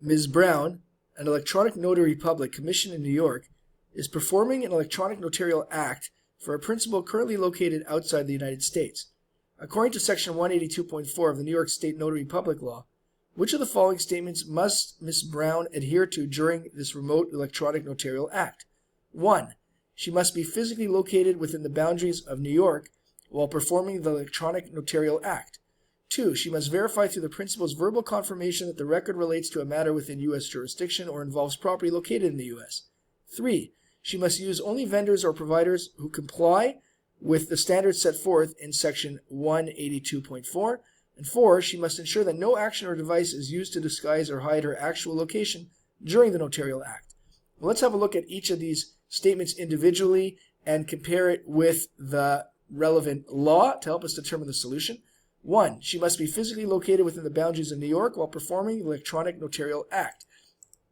Ms. Brown, an electronic notary public commissioned in New York, is performing an electronic notarial act for a principal currently located outside the United States. According to Section 182.4 of the New York State Notary Public Law, which of the following statements must Ms. Brown adhere to during this remote electronic notarial act? 1. She must be physically located within the boundaries of New York while performing the electronic notarial act. 2. She must verify through the principal's verbal confirmation that the record relates to a matter within U.S. jurisdiction or involves property located in the U.S. 3. She must use only vendors or providers who comply with the standards set forth in Section 182.4. And 4. She must ensure that no action or device is used to disguise or hide her actual location during the notarial act. Well, let's have a look at each of these statements individually and compare it with the relevant law to help us determine the solution. 1. She must be physically located within the boundaries of New York while performing the electronic notarial act.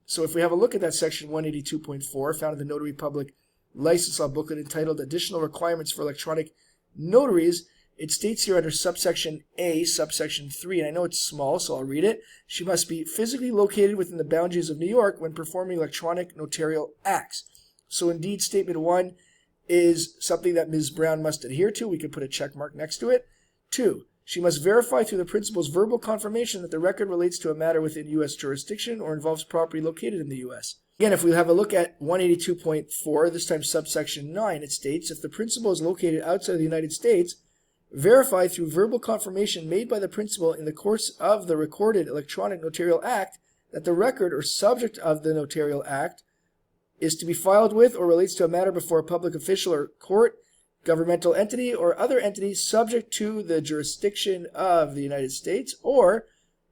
So if we have a look at that Section 182.4 found in the Notary Public License Law booklet entitled Additional Requirements for Electronic Notaries, it states here under subsection A, subsection 3, and I know it's small, so I'll read it. She must be physically located within the boundaries of New York when performing electronic notarial acts. So indeed, statement 1 is something that Ms. Brown must adhere to. We could put a check mark next to it. 2. She must verify through the principal's verbal confirmation that the record relates to a matter within U.S. jurisdiction or involves property located in the U.S. Again, if we have a look at 182.4, this time subsection 9, it states, if the principal is located outside of the United States, verify through verbal confirmation made by the principal in the course of the recorded electronic notarial act that the record or subject of the notarial act is to be filed with or relates to a matter before a public official or court, governmental entity, or other entity subject to the jurisdiction of the United States, or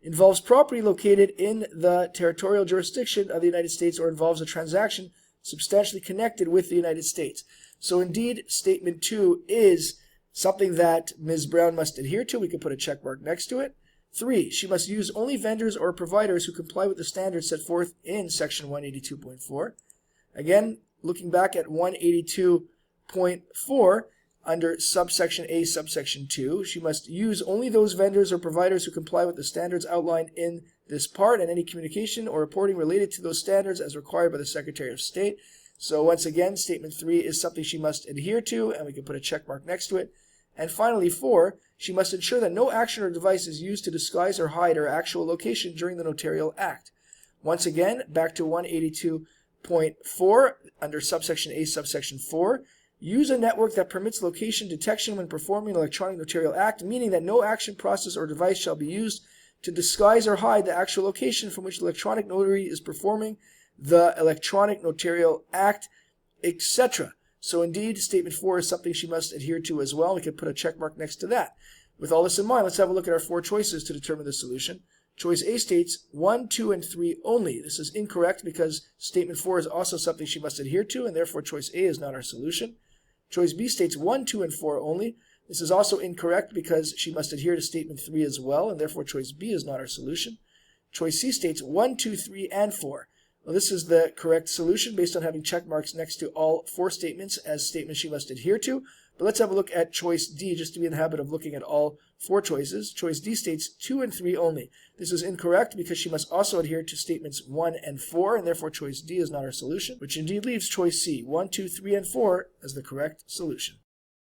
involves property located in the territorial jurisdiction of the United States, or involves a transaction substantially connected with the United States. So indeed, statement 2 is something that Ms. Brown must adhere to. We can put a check mark next to it. 3. She must use only vendors or providers who comply with the standards set forth in Section 182.4. Again, looking back at 182.4, under subsection A, subsection 2, she must use only those vendors or providers who comply with the standards outlined in this part and any communication or reporting related to those standards as required by the Secretary of State. So once again, statement 3 is something she must adhere to, and we can put a check mark next to it. And finally, 4, she must ensure that no action or device is used to disguise or hide her actual location during the notarial act. Once again, back to 182.4, under subsection A, subsection 4, use a network that permits location detection when performing an electronic notarial act, meaning that no action, process, or device shall be used to disguise or hide the actual location from which the electronic notary is performing the electronic notarial act, etc. So indeed, statement 4 is something she must adhere to as well. We can put a check mark next to that. With all this in mind, let's have a look at our 4 choices to determine the solution. Choice A states 1, 2, and 3 only. This is incorrect because statement 4 is also something she must adhere to, and therefore choice A is not our solution. Choice B states 1, 2, and 4 only. This is also incorrect because she must adhere to statement 3 as well, and therefore choice B is not our solution. Choice C states 1, 2, 3, and 4. Well, this is the correct solution based on having check marks next to all 4 statements as statements she must adhere to. But let's have a look at choice D just to be in the habit of looking at all 4 choices. Choice D states 2 and 3 only. This is incorrect because she must also adhere to statements 1 and 4, and therefore choice D is not our solution, which indeed leaves choice C, 1, 2, 3, and 4 as the correct solution.